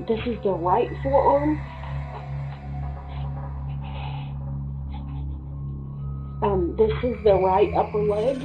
This is the right forearm. This is the right upper leg.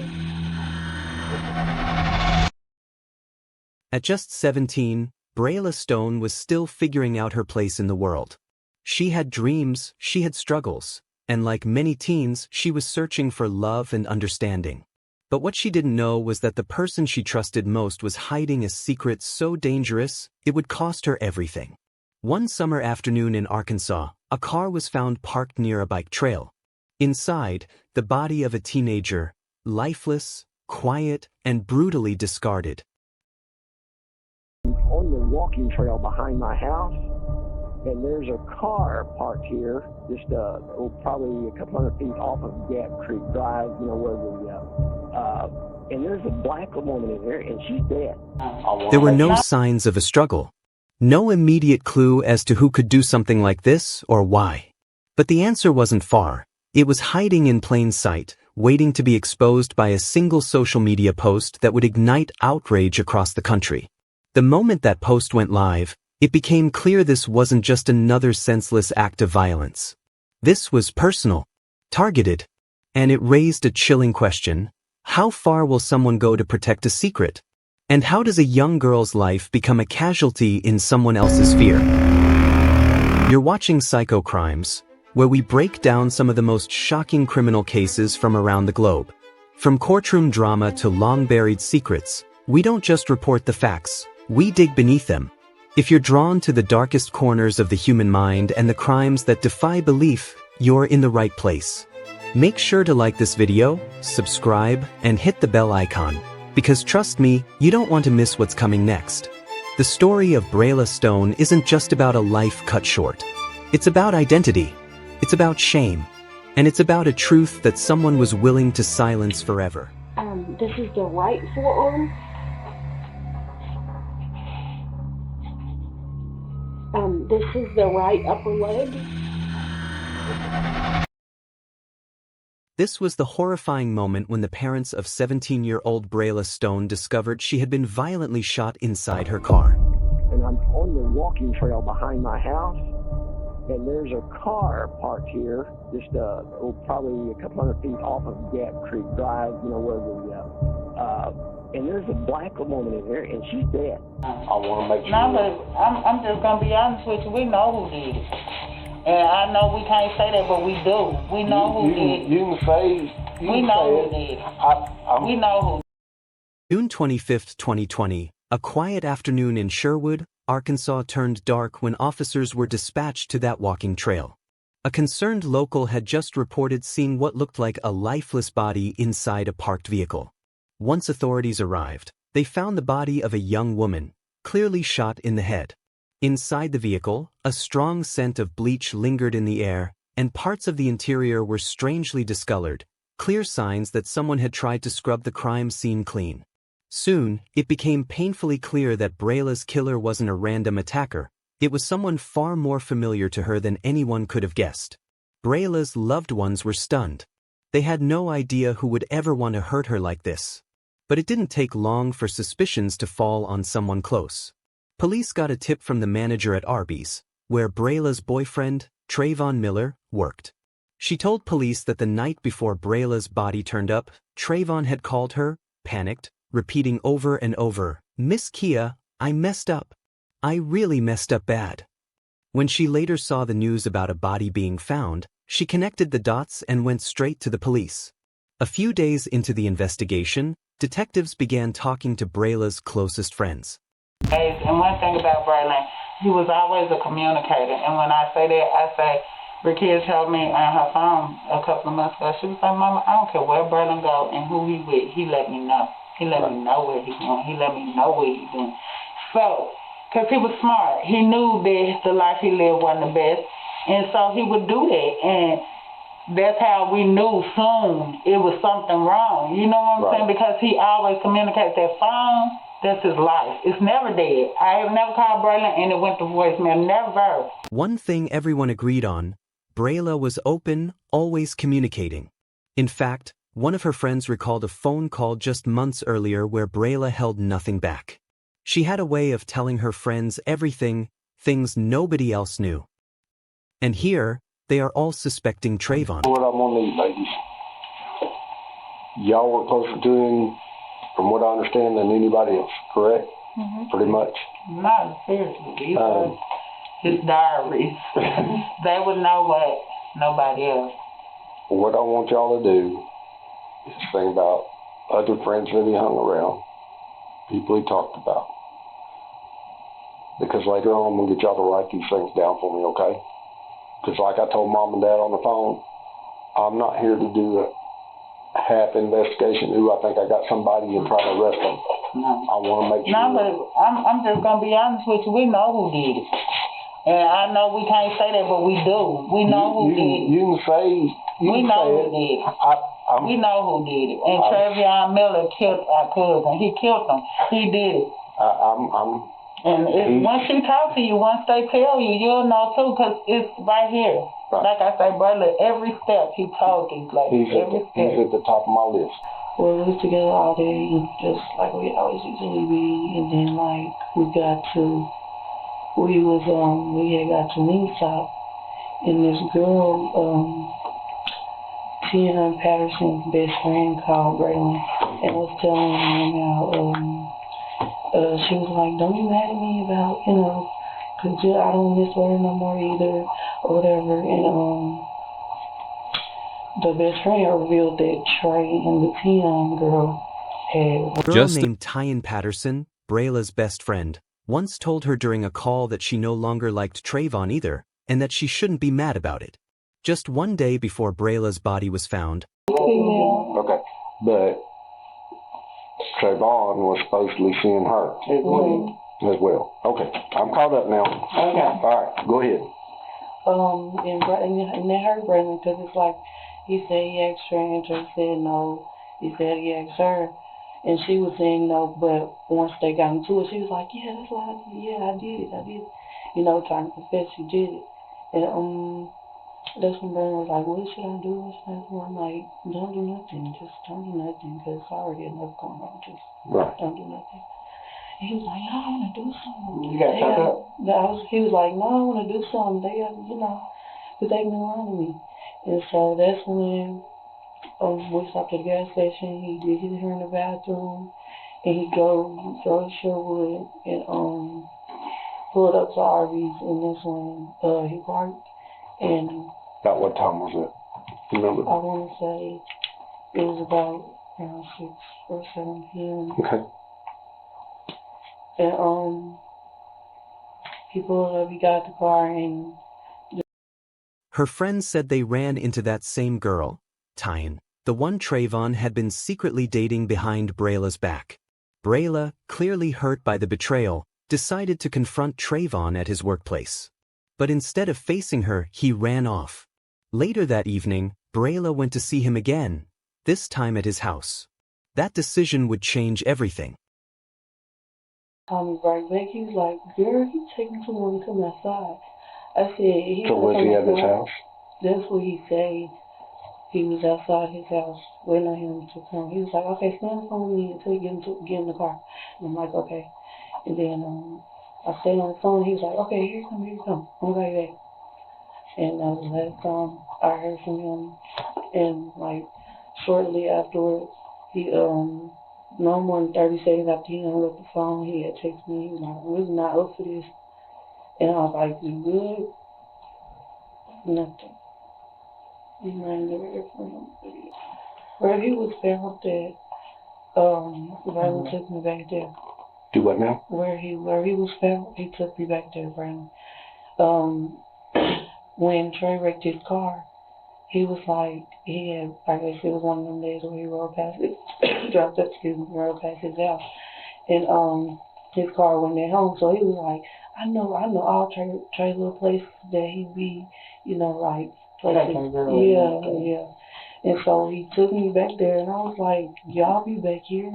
At just 17, Brayla Stone was still figuring out her place in the world. She had dreams, she had struggles, and like many teens, she was searching for love and understanding. But what she didn't know was that the person she trusted most was hiding a secret so dangerous, it would cost her everything. One summer afternoon in Arkansas, a car was found parked near a bike trail. Inside, the body of a teenager, lifeless, quiet, and brutally discarded. On the walking trail behind my house, and there's a car parked here, just probably a couple hundred feet off of Gap Creek Drive, and there's a black woman in there, and she's dead. There were no signs of a struggle. No immediate clue as to who could do something like this or why. But the answer wasn't far. It was hiding in plain sight, waiting to be exposed by a single social media post that would ignite outrage across the country. The moment that post went live, it became clear this wasn't just another senseless act of violence. This was personal, targeted, and it raised a chilling question. How far will someone go to protect a secret? And how does a young girl's life become a casualty in someone else's fear? You're watching Psycho Crimes, where we break down some of the most shocking criminal cases from around the globe. From courtroom drama to long-buried secrets, we don't just report the facts, we dig beneath them. If you're drawn to the darkest corners of the human mind and the crimes that defy belief, you're in the right place. Make sure to like this video, subscribe, and hit the bell icon, because trust me, you don't want to miss what's coming next. The story of Brayla Stone isn't just about a life cut short. It's about identity. It's about shame. And it's about a truth that someone was willing to silence forever. This is the right forearm. This is the right upper leg. This was the horrifying moment when the parents of 17-year-old Brayla Stone discovered she had been violently shot inside her car. And I'm on the walking trail behind my house, and there's a car parked here, just probably a couple hundred feet off of Gap Creek Drive, and there's a black woman in there, and she's dead. I want to make sure. No, but I'm just going to be honest with you. We know who did it. And I know we can't say that, but we do. We know who did it. You can say. We know who did it. We know who. June 25, 2020, a quiet afternoon in Sherwood, Arkansas turned dark when officers were dispatched to that walking trail. A concerned local had just reported seeing what looked like a lifeless body inside a parked vehicle. Once authorities arrived, they found the body of a young woman, clearly shot in the head. Inside the vehicle, a strong scent of bleach lingered in the air, and parts of the interior were strangely discolored, clear signs that someone had tried to scrub the crime scene clean. Soon, it became painfully clear that Brayla's killer wasn't a random attacker. It was someone far more familiar to her than anyone could have guessed. Brayla's loved ones were stunned. They had no idea who would ever want to hurt her like this. But it didn't take long for suspicions to fall on someone close. Police got a tip from the manager at Arby's, where Brayla's boyfriend, Trayvon Miller, worked. She told police that the night before Brayla's body turned up, Trayvon had called her, panicked, repeating over and over, "Miss Kia, I messed up. I really messed up bad." When she later saw the news about a body being found, she connected the dots and went straight to the police. A few days into the investigation, detectives began talking to Brayla's closest friends. And one thing about Brayla, he was always a communicator. And when I say that, I say, Rakia told me on her phone a couple of months ago, she was like, "Mama, I don't care where Brayla go and who he with, he let me know. He let me know where he's going. He let me know what he's doing." So, because he was smart. He knew that the life he lived wasn't the best. And so he would do that. And that's how we knew soon it was something wrong. You know what I'm saying? Because he always communicates that phone. That's his life. It's never dead. I have never called Brayla and it went to voicemail. Never. One thing everyone agreed on, Brayla was open, always communicating. In fact, one of her friends recalled a phone call just months earlier where Brayla held nothing back. She had a way of telling her friends everything, things nobody else knew. And here, they are all suspecting Trayvon. What I'm gonna need, ladies. Y'all were closer to him, from what I understand, than anybody else, correct? Mm-hmm. Pretty much. Not seriously. These are his diaries. They would know what nobody else. What I want y'all to do is think about other friends that he hung around, people he talked about. Because later on, I'm going to get y'all to write these things down for me, okay? Because like I told Mom and Dad on the phone, I'm not here to do a half investigation. Ooh, I think I got somebody and try to arrest them. No. I want to make sure. No, but I'm just going to be honest with you. We know who did it. And I know we can't say that, but we do. We know who did it. You can say we know who did it. We know who did it. And Trayvon Miller killed our cousin. He killed him. He did it. And once she talk to you, once they tell you, you'll know too, because it's right here. Right. Like I say, brother, every step he told these ladies. He's at the top of my list. Well, we was together all day, just like we always usually be, and then like we had got to Wingstop, and this girl, Tia Patterson's best friend called Brayla and was telling him how she was like, don't be mad at me about, because I don't miss her no more either, or whatever. And the best friend revealed that Trey and the Tia girl had. A girl named Tyan Patterson, Brayla's best friend, once told her during a call that she no longer liked Trayvon either, and that she shouldn't be mad about it. Just one day before Brayla's body was found. Okay, but Trayvon was supposedly seeing her as well. Okay, I'm caught up now. Okay. All right, go ahead. And they hurt Brayla because it's like he said he asked her and Trey said no. He said he asked her, and she was saying no. But once they got into it, she was like, "Yeah, that's what I did. Trying to confess she did it." And that's when Brayla was like, what should I do? I'm like, don't do nothing. Just don't do nothing, because it's already enough going on. Just don't do nothing. And he was like, no, I want to do something. You got shut up? He was like, no, I want to do something. They got, because they've been lying to me. And so that's when we stopped at the gas station. He did get her in the bathroom, and he drove to Sherwood and pulled up to Arby's, and that's when he parked. And about what time was it? Remember? I want to say it was about around 6 or 7 p.m. Okay. And he pulled up, he got the car, and her friends said they ran into that same girl, Tyan, the one Trayvon had been secretly dating behind Brayla's back. Brayla, clearly hurt by the betrayal, decided to confront Trayvon at his workplace. But instead of facing her, he ran off. Later that evening, Brayla went to see him again, this time at his house. That decision would change everything. Tommy right back, he was like, girl, you taking too long to come outside. I said, so was he at his house? That's what he said. He was outside his house, waiting on him to come. He was like, okay, stand in front of me until you get in the car. And I'm like, okay. And then I stayed on the phone. He was like, okay, here you come. I'm right back. And that was the last time I heard from him. And like shortly afterwards, he no more than 30 seconds after he hung up the phone, he had texted me. He was like, I'm really not up for this. And I was like, you good? Nothing. And I never heard from him. Where he was found that Brayla took me back there. Do what now? Where he was found, he took me back there, Brayla. When Trey wrecked his car, he was like, I guess it was one of them days where he rode past it, rode past his house. And his car went at home, so he was like, I know all Trey little places that he be, like, places. Yeah. And so he took me back there, and I was like, y'all be back here.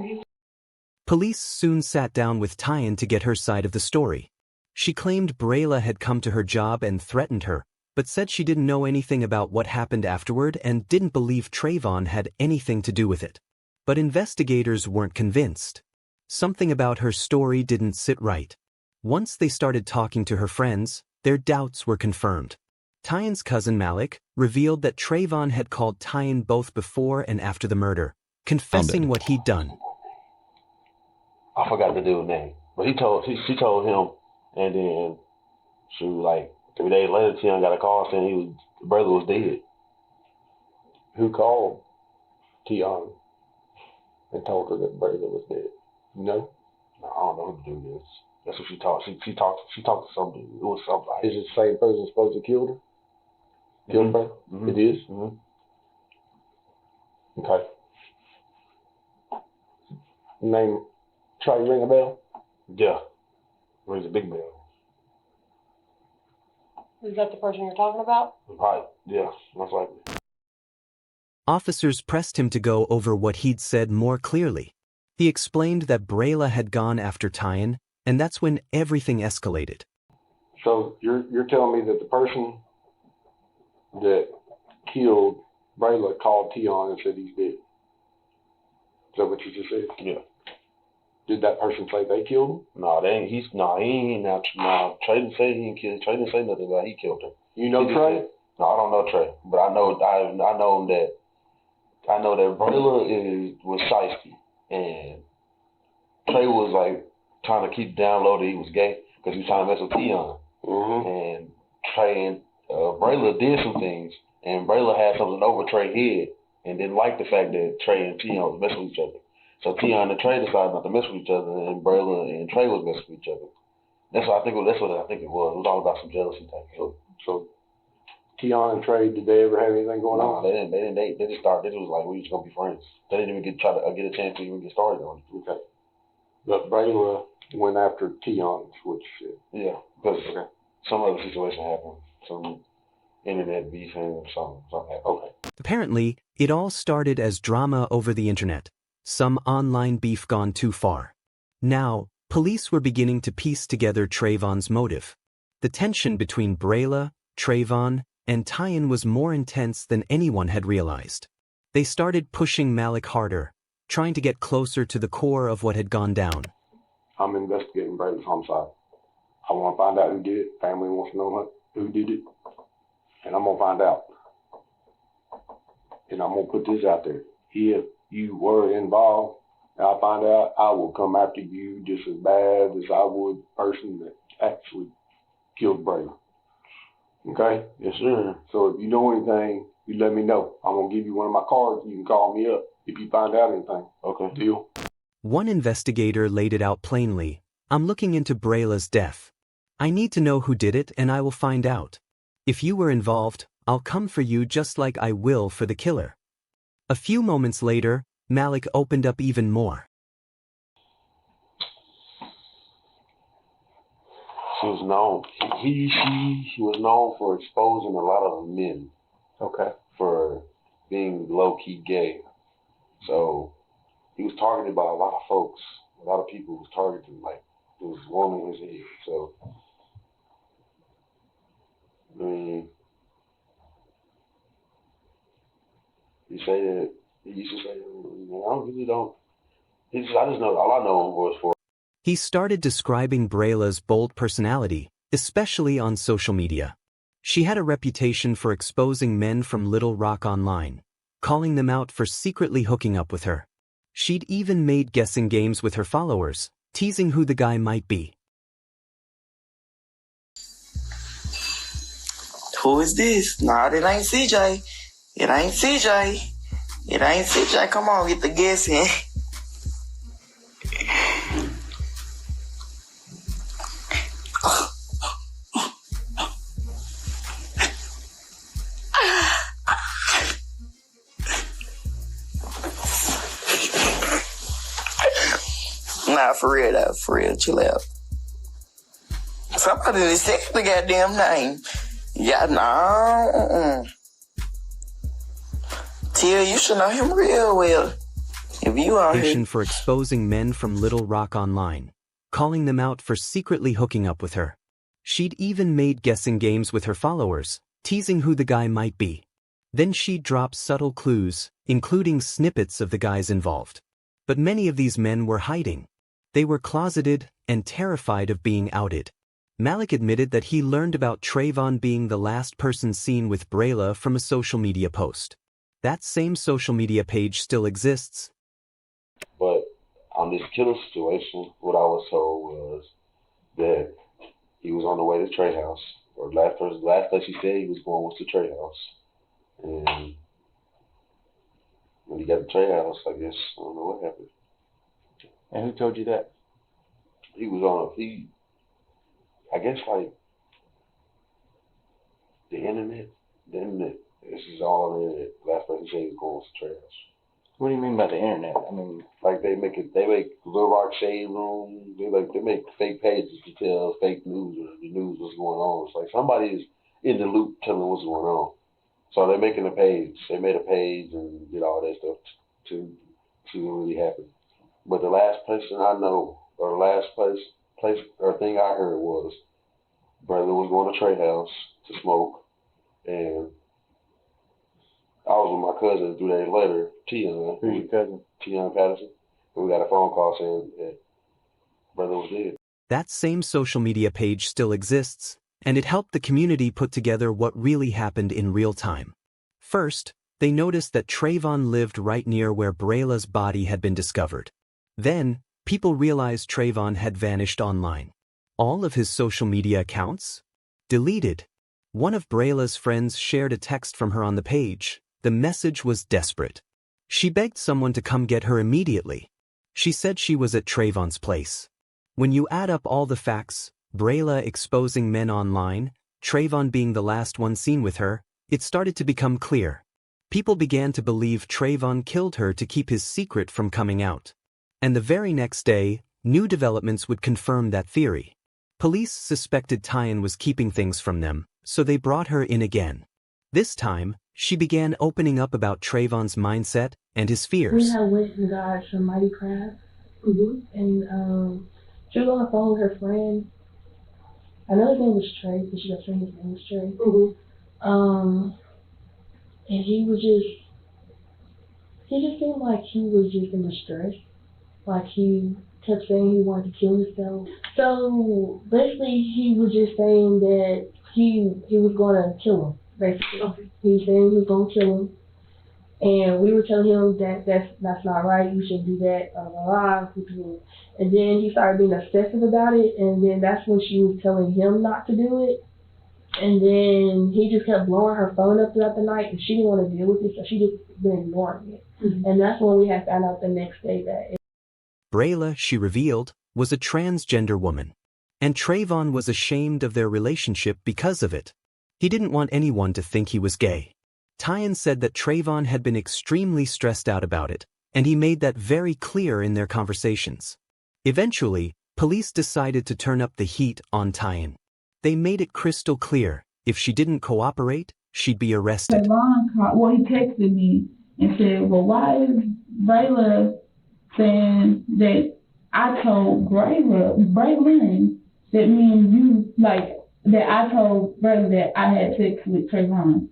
Police soon sat down with Tyan to get her side of the story. She claimed Brayla had come to her job and threatened her, but said she didn't know anything about what happened afterward and didn't believe Trayvon had anything to do with it. But investigators weren't convinced. Something about her story didn't sit right. Once they started talking to her friends, their doubts were confirmed. Tyan's cousin Malik revealed that Trayvon had called Tyan both before and after the murder, confessing what he'd done. I forgot the dude's name, but she told him, and then she was like 3 days later, Tyan got a call saying the brother was dead. Who called Tyan and told her that Brayla was dead? You know? No, I don't know who the dude is. That's what she talked. She talked to some dude. It was something like. Is it the same person supposed to kill her? Killed her? Mm-hmm. It is? Mm-hmm. Okay. Name Trey ring a bell? Yeah. Rings a big bell. Is that the person you're talking about? Right. Yeah. Most likely. Officers pressed him to go over what he'd said more clearly. He explained that Brayla had gone after Tyan, and that's when everything escalated. So you're telling me that the person that killed Brayla called Tyan and said he's dead? Is that what you just said? Yeah. Did that person say they killed him? No, he ain't now. Trey didn't say he didn't kill. Trey didn't say nothing about he killed her. You know Trey? No, I don't know Trey, but I know that Brayla was shiesty, and Trey was like trying to keep down low that he was gay because he was trying to mess with Tyan. Mm-hmm. And Trey and Brayla did some things, and Brayla had something over Trey's head and didn't like the fact that Trey and Tyan was messing with each other. So Tyan and Trey decided not to mess with each other, and Brayla and Trey was messing with each other. That's what I think it was. It was all about some jealousy type. So Tyan and Trey, did they ever have anything going on? No, they didn't. They just started. It was like we just gonna be friends. They didn't even try to get a chance to even get started on it. Okay. But Brayla went after Tyan, what you said. Yeah, because some other situation happened. Some internet beefing or something happened. Okay. Apparently, it all started as drama over the internet. Some online beef gone too far. Now, police were beginning to piece together Trayvon's motive. The tension between Brayla, Trayvon, and Tyan was more intense than anyone had realized. They started pushing Malik harder, trying to get closer to the core of what had gone down. I'm investigating Brayla's homicide. I want to find out who did it. Family wants to know who did it. And I'm going to find out. And I'm going to put this out there. If you were involved, and I find out, I will come after you just as bad as I would the person that actually killed Brayla. Okay? Yes, sir. So if you know anything, you let me know. I'm going to give you one of my cards. You can call me up if you find out anything. Okay. Deal? One investigator laid it out plainly. I'm looking into Brayla's death. I need to know who did it, and I will find out. If you were involved, I'll come for you just like I will for the killer. A few moments later, Malik opened up even more. She was known. She was known for exposing a lot of men. Okay. For being low-key gay. So he was targeted by a lot of folks. A lot of people was targeted, like it was warming his head. So I mean, he used to say, I really don't. I just know, all I know him was for. He started describing Brayla's bold personality, especially on social media. She had a reputation for exposing men from Little Rock online, calling them out for secretly hooking up with her. She'd even made guessing games with her followers, teasing who the guy might be. Who is this? Nah, it ain't CJ. It ain't CJ. It ain't CJ. Come on, get the guessing. Nah, for real though. For real, chill out. Somebody done said the goddamn name. Yeah, no. Tia, you should know him real well. If you are here. For exposing men from Little Rock online, calling them out for secretly hooking up with her. She'd even made guessing games with her followers, teasing who the guy might be. Then she'd drop subtle clues, including snippets of the guys involved. But many of these men were hiding. They were closeted and terrified of being outed. Malik admitted that he learned about Trayvon being the last person seen with Brayla from a social media post. That same social media page still exists. But on this killer situation, what I was told was that he was on the way to Trey House, or last place he said he was going was to Trey House. And when he got to Trey House, I guess, I don't know what happened. And who told you that? He was on, I guess like the internet. This is all on the internet. Last place he said he was going was to Trey House. What do you mean by the internet? I mean, like they make Little Rock Shade Room. They make fake pages to tell fake news or the news what's going on. It's like somebody is in the loop telling what's going on. So they're making a page. They made a page and did all that stuff to see what really happened. But the last person I know, or the last place or thing I heard was brother was going to Trey House to smoke, and I was with my cousin 3 days later, Tion. who's your cousin? Tion Patterson. And we got a phone call saying that brother was dead. That same social media page still exists, and it helped the community put together what really happened in real time. First, they noticed that Trayvon lived right near where Brayla's body had been discovered. Then, people realized Trayvon had vanished online. All of his social media accounts? Deleted. One of Brayla's friends shared a text from her on the page. The message was desperate. She begged someone to come get her immediately. She said she was at Trayvon's place. When you add up all the facts, Brayla exposing men online, Trayvon being the last one seen with her, it started to become clear. People began to believe Trayvon killed her to keep his secret from coming out. And the very next day, new developments would confirm that theory. Police suspected Tion was keeping things from them, so they brought her in again. This time, she began opening up about Trayvon's mindset and his fears. We had went and got some Mighty Crabs, and she was on the phone with her friend. I know his name was Trey, because she got friend his name was Trey. And he just seemed like he was just in distress. Like he kept saying he wanted to kill himself. So basically he was just saying that he was gonna kill him, basically. Okay. He was saying he was gonna kill him. And we were telling him that that's not right, you shouldn't do that, blah, blah, blah. And then he started being obsessive about it, and then that's when she was telling him not to do it. And then he just kept blowing her phone up throughout the night, and she didn't want to deal with it, so she just been ignoring it. Mm-hmm. And that's when we had found out the next day that Brayla, she revealed, was a transgender woman. And Trayvon was ashamed of their relationship because of it. He didn't want anyone to think he was gay. Tion said that Trayvon had been extremely stressed out about it, and he made that very clear in their conversations. Eventually, police decided to turn up the heat on Tion. They made it crystal clear, if she didn't cooperate, she'd be arrested. He texted me and said, well, why is Brayla saying that I told Braylon that me and you, like, that I told Brayla that I had sex with Trayvon.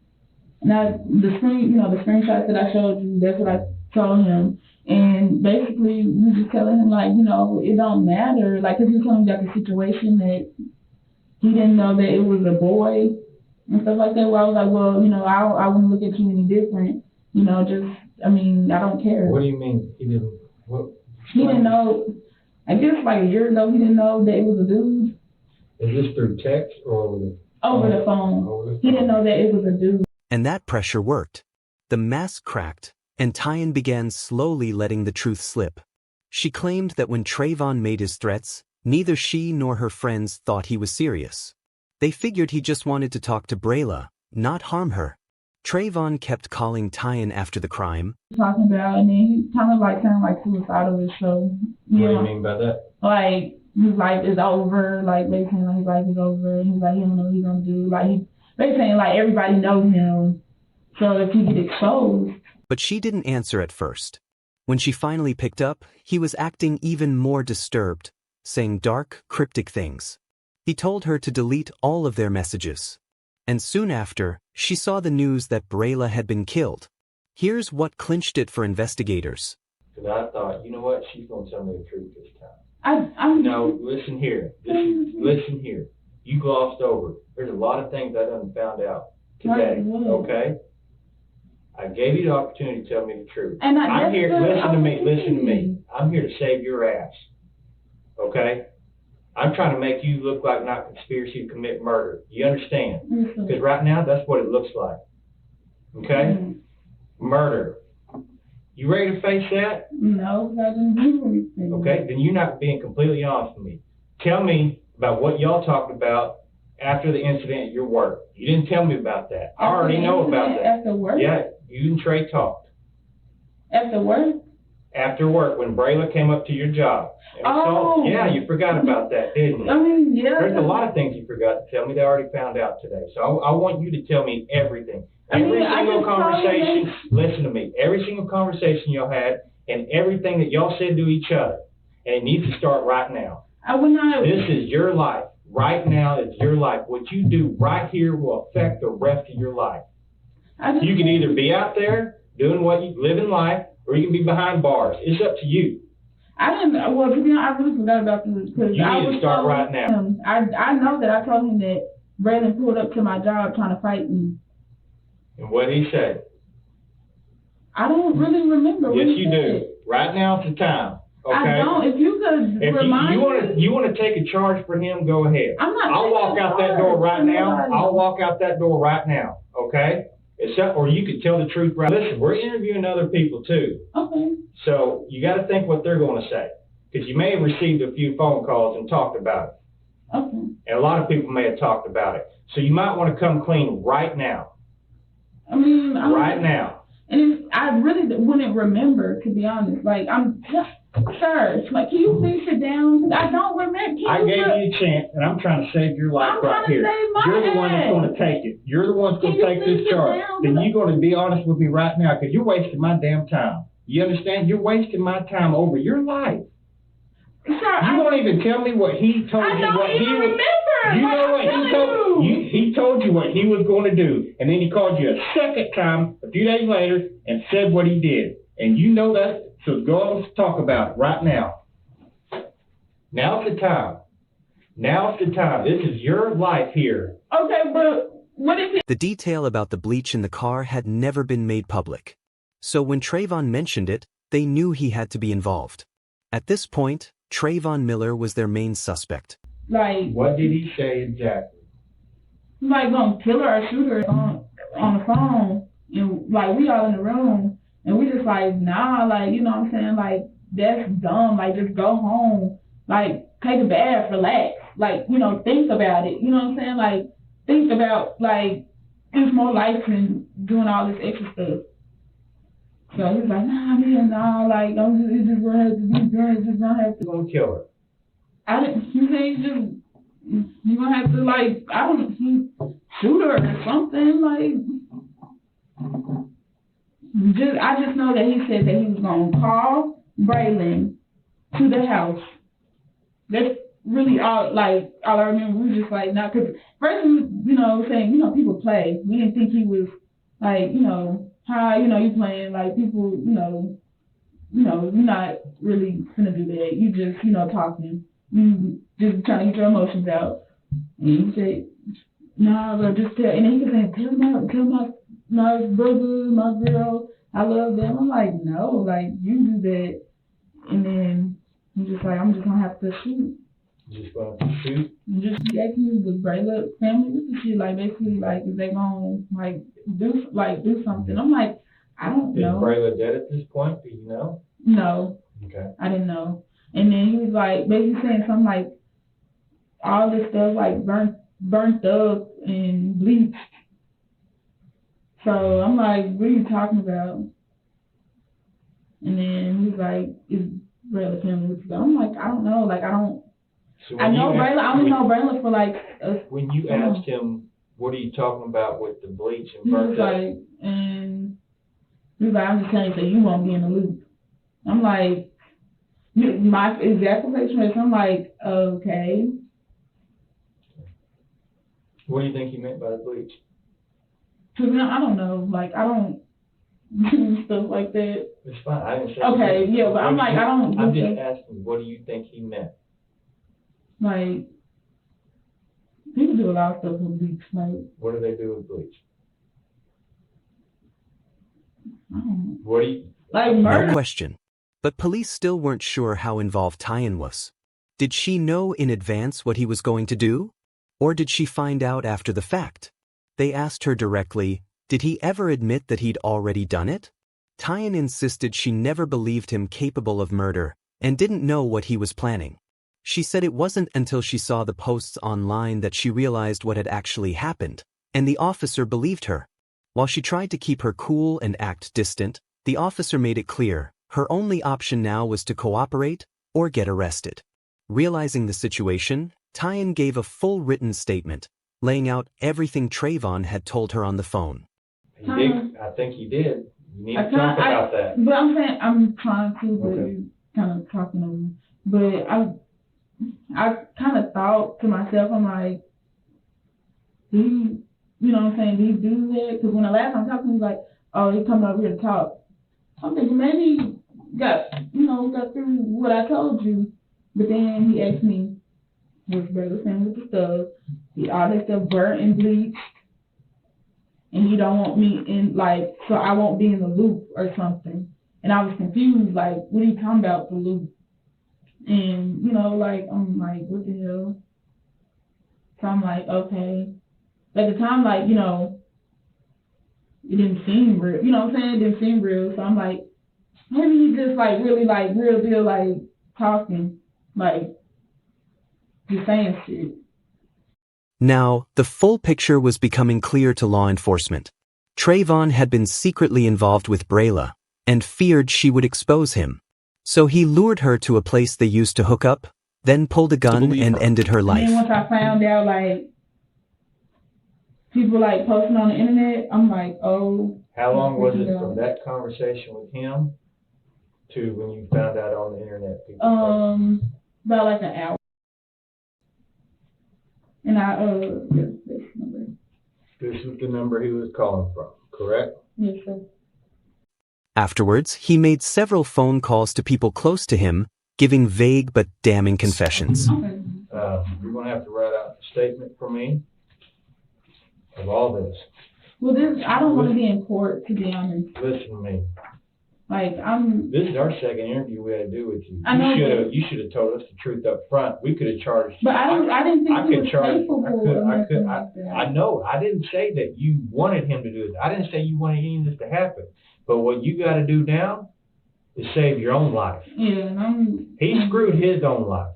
Now, the screenshots that I showed you, that's what I told him. And basically, we just telling him, like, it don't matter. Like, cause he was telling me about the situation that he didn't know that it was a boy and stuff like that. Where I was like, well, I wouldn't look at you any different. I don't care. What do you mean he didn't? What? He didn't know. I guess like a year ago, he didn't know that it was a dude. Is this through text or over the phone? He didn't know that it was a dude. And that pressure worked. The mask cracked, and Tion began slowly letting the truth slip. She claimed that when Trayvon made his threats, neither she nor her friends thought he was serious. They figured he just wanted to talk to Brayla, not harm her. Trayvon kept calling Tion after the crime. Talking about, and then he kind of sounded like suicidal. So what do you mean by that? Like his life is over. Like they saying like his life is over. And he's like, he don't know what he's gonna do. Like they saying like everybody knows him. So if he get exposed. But she didn't answer at first. When she finally picked up, he was acting even more disturbed, saying dark, cryptic things. He told her to delete all of their messages. And soon after, she saw the news that Brayla had been killed. Here's what clinched it for investigators. Because I thought, you know what, she's going to tell me the truth this time. I'm No, listen here. Listen here. You glossed over. There's a lot of things I done found out today. Okay? I gave you the opportunity to tell me the truth. And I'm here. Listen to me. I'm here to save your ass. Okay? I'm trying to make you look like not conspiracy to commit murder. You understand? Because right now, that's what it looks like. Okay? Murder. You ready to face that? No, I didn't do anything. Okay, then you're not being completely honest with me. Tell me about what y'all talked about after the incident at your work. You didn't tell me about that. I already know about that. After work? Yeah, you and Trey talked. After work? After work, when Brayla came up to your job. So, yeah, you forgot about that, didn't you? I mean, yeah. There's a lot of things you forgot to tell me that I already found out today. So I want you to tell me everything. Every single conversation, listen to me, every single conversation y'all had and everything that y'all said to each other. And it needs to start right now. This is your life. Right now is your life. What you do right here will affect the rest of your life. You can either be out there doing what you live in life, or you can be behind bars. It's up to you. Well, to be honest, I really forgot about this. You need to start right now. I know that I told him that Braylen pulled up to my job trying to fight me. And what did he say? I don't really remember. Yes, you do. Right now is the time. Okay? I don't. If you could remind me. You want to take a charge for him, go ahead. I'll walk out that door right now. I'll walk out that door right now. Okay? Or you could tell the truth right. Listen, we're interviewing other people too. Okay. So you got to think what they're going to say. Because you may have received a few phone calls and talked about it. Okay. And a lot of people may have talked about it. So you might want to come clean right now. I mean, right now. And I really wouldn't remember, to be honest. Like, sir, like, can you please sit down? I don't remember. I gave you a chance, and I'm trying to save your life right here. You're the one that's going to take it. You're the one that's going to take this charge. Then you're going to be honest with me right now, because you're wasting my damn time. You understand? You're wasting my time over your life. Sir, you won't even tell me what he told you. What he was. You know what he told you? He told you what he was going to do, and then he called you a second time a few days later and said what he did, and you know that. So go on, let's talk about it right now. Now's the time. Now's the time. This is your life here. Okay, but what is it? The detail about the bleach in the car had never been made public. So when Trayvon mentioned it, they knew he had to be involved. At this point, Trayvon Miller was their main suspect. Like, what did he say exactly? Like, gonna kill her or shoot her on the phone, and like we all in the room, and we just like, nah, like, you know what I'm saying, like, that's dumb, like, just go home, like, take a bath, relax, like, you know, think about it, you know what I'm saying, like, think about, like, there's more life than doing all this extra stuff. So he's like, nah, man, nah, like, it's just gonna have to be done, it's just gonna have to. Gonna kill her. You say you're gonna have to, like, shoot her or something, like. I just know that he said that he was gonna call Braylen to the house. That's really all I remember. We were just like, nah, cause first we, you know, saying, you know, people play. We didn't think he was like, you know, hi, you know, you playing, like, people, you know, you're not really gonna do that. You just, you know, talking. You just trying to get your emotions out. And you say, nah, but just tell, and then he can say, tell my brother, my girl, I love them. I'm like, no, like, you do that. And then I'm just like, I'm just gonna have to shoot. Just gonna have to shoot? Just asking me with Brayla family with the shit, like, basically, like, is they gonna, like, do something? I'm like, I don't know. Is Brayla dead at this point? Do you know? No. Okay. I didn't know. And then he was like, basically saying something like, all this stuff, like, burnt up and bleached. So I'm like, what are you talking about? And then he's like, is Brayla family with you? I'm like, I don't know. Like, I don't. So I know Brayla. I only know Brayla for like. When you asked him, what are you talking about with the bleach and burnt up? Like, and he was like, I'm just telling you so you won't be in the loop. I'm like, my exact question is, I'm like, okay. What do you think he meant by the bleach? Cause I don't know, like, I don't and stuff like that. It's fine. I didn't say. Okay, yeah, but I'm like, I don't. I'm just asking, what do you think he meant? Like, people do a lot of stuff with bleach. Like, what do they do with bleach? I don't know. What do you Like murder? No question. But police still weren't sure how involved Tyan was. Did she know in advance what he was going to do? Or did she find out after the fact? They asked her directly, did he ever admit that he'd already done it? Tyan insisted she never believed him capable of murder and didn't know what he was planning. She said it wasn't until she saw the posts online that she realized what had actually happened, and the officer believed her. While she tried to keep her cool and act distant, the officer made it clear her only option now was to cooperate or get arrested. Realizing the situation, Tyan gave a full written statement, laying out everything Trayvon had told her on the phone. He did. I think he did. You need to talk about that. But I'm saying, I'm trying to, but you're kind of talking over me. But I kind of thought to myself, I'm like, you know what I'm saying, do you do that? Because when the last time I talked to him, he was like, oh, he's coming over here to talk. I'm thinking maybe he got through what I told you. But then he asked me, what's Brayla saying with the stuff? All that stuff burnt and bleached. And you don't want me in, like, so I won't be in the loop or something. And I was confused, like, what are you talking about, the loop? And, like, I'm like, what the hell? So I'm like, okay. At the time, like, it didn't seem real. You know what I'm saying? It didn't seem real. So I'm like, maybe he just, like, really, like, real deal, like, talking. Like, just saying shit. Now, the full picture was becoming clear to law enforcement. Trayvon had been secretly involved with Brayla and feared she would expose him. So he lured her to a place they used to hook up, then pulled a gun and ended her life. And then once I found out, like, people, like, posting on the internet, I'm like, oh. How long was it from that conversation with him to when you found out on the internet? About like an hour. And this is the number he was calling from, correct? Yes, sir. Afterwards, he made several phone calls to people close to him, giving vague but damning confessions. Okay. You're going to have to write out a statement for me of all this. Well, I don't want to be in court, to be honest. Listen to me. Like, This is our second interview we had to do with you. I know. You should have told us the truth up front. We could have charged. But I didn't think he was capable of nothing like that. I know. I didn't say that you wanted him to do it. I didn't say you wanted any of this to happen. But what you got to do now is save your own life. Yeah, he screwed his own life.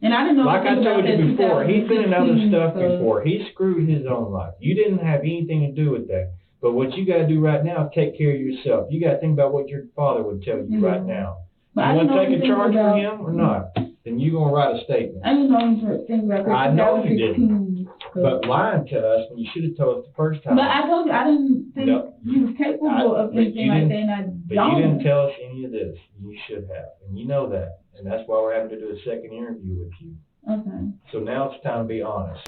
And I didn't know. Like I told you before, he's been in other stuff before. He screwed his own life. You didn't have anything to do with that. But what you got to do right now is take care of yourself. You got to think about what your father would tell you right now. But you want to take a charge for him or not? Then you're going to write a statement. I didn't know things about that. I know you didn't. But lying to us when you should have told us the first time. But I told you I didn't think he was capable of anything like that, and I don't. But you didn't tell us any of this. You should have. And you know that. And that's why we're having to do a second interview with you. Okay. So now it's time to be honest.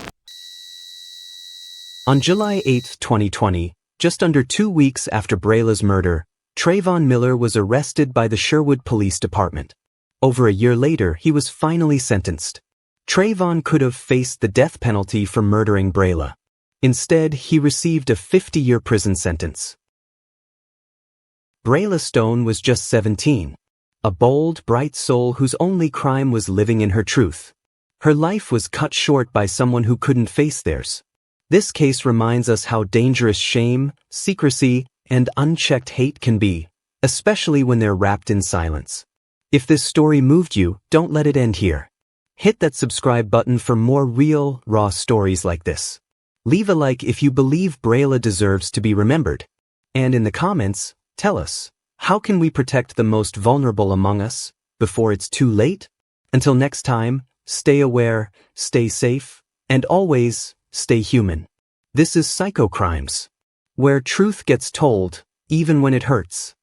On July 8, 2020, just under 2 weeks after Brayla's murder, Trayvon Miller was arrested by the Sherwood Police Department. Over a year later, he was finally sentenced. Trayvon could have faced the death penalty for murdering Brayla. Instead, he received a 50-year prison sentence. Brayla Stone was just 17, a bold, bright soul whose only crime was living in her truth. Her life was cut short by someone who couldn't face theirs. This case reminds us how dangerous shame, secrecy, and unchecked hate can be, especially when they're wrapped in silence. If this story moved you, don't let it end here. Hit that subscribe button for more real, raw stories like this. Leave a like if you believe Brayla deserves to be remembered. And in the comments, tell us, how can we protect the most vulnerable among us before it's too late? Until next time, stay aware, stay safe, and always stay human. This is Psychocrimes, where truth gets told, even when it hurts.